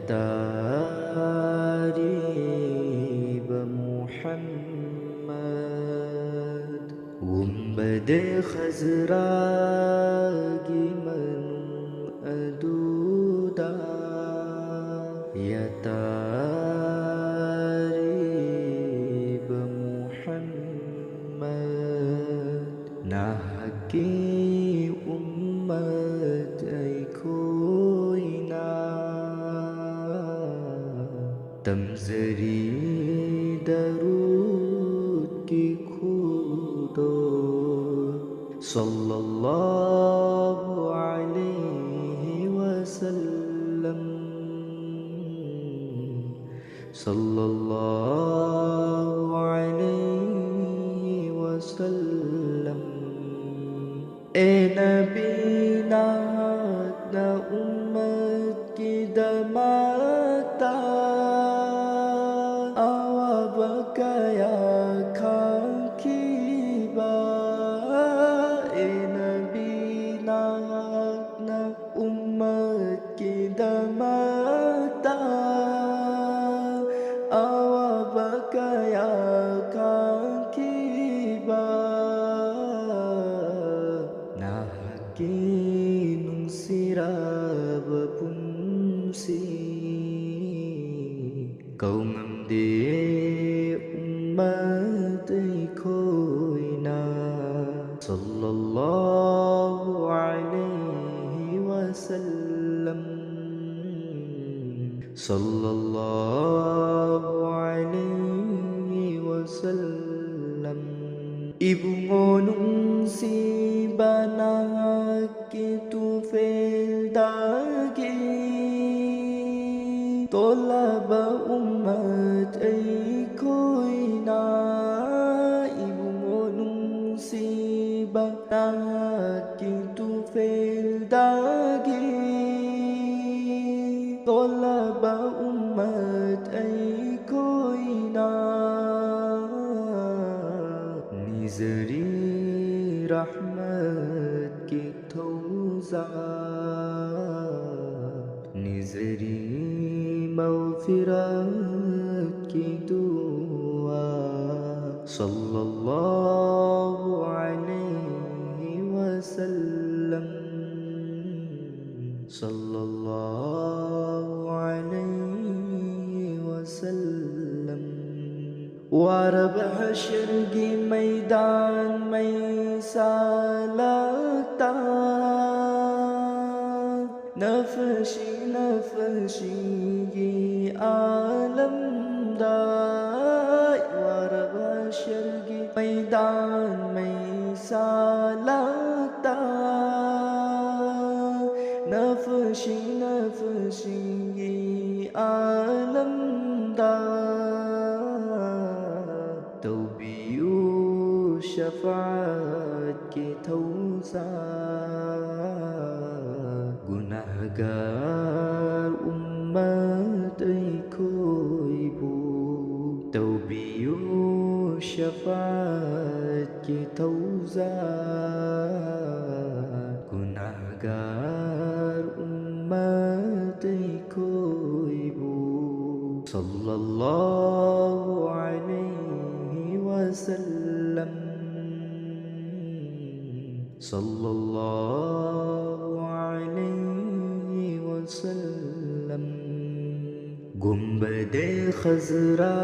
तारीब मुहम्मद गुंबद खजरा गिमनु अदूदा या तारीब मुहम्मद नाहकी उम्मत ऐ कोई ना तमजरी दरूद की खुदो सल्लल्लाहु अलैहि वसल्लम सल्लल्लाहु अलैहि वसल्लम। ए नबी नात न उम्मत की दमाता आवा बकाया खाकीबा। ए नबी नात न उम्मत की दमाता आवा बकाया खाकीबा। Nahakinung siraba punsi kau ngamde ummat koi na sallallahu alaihi wasallam sallallahu alaihi wasallam. Ibu ngonung si banak itu fel dagi tolaba ummat ay koi na. Ibu ngonung si banak itu fel dagi tolaba ummat ay koi na. निज़री रहमत की थौज़ात निज़री मग़फ़िरत की दुआ सल्लल्लाहु अलैहि वसल्लम सल्लल्लाहु अलैहि वसल्लम। वारब हशर की मैदान में सालता नफशी नफशी ये आलमदार। वारब हशर की मैदान में सालता नफशी नफशी ये आलमदार। तौबियो शफाअत के थौज़ात गुनहगार उम्मत कोई बो। तौबियो शफाअत के थौज़ात गुनहगार उम्मत कोई बो। सल्लल्लाहु अलैहि वसल्लम सल्लल्लाहु अलैहि वसल्लम। गुंबदे खजरा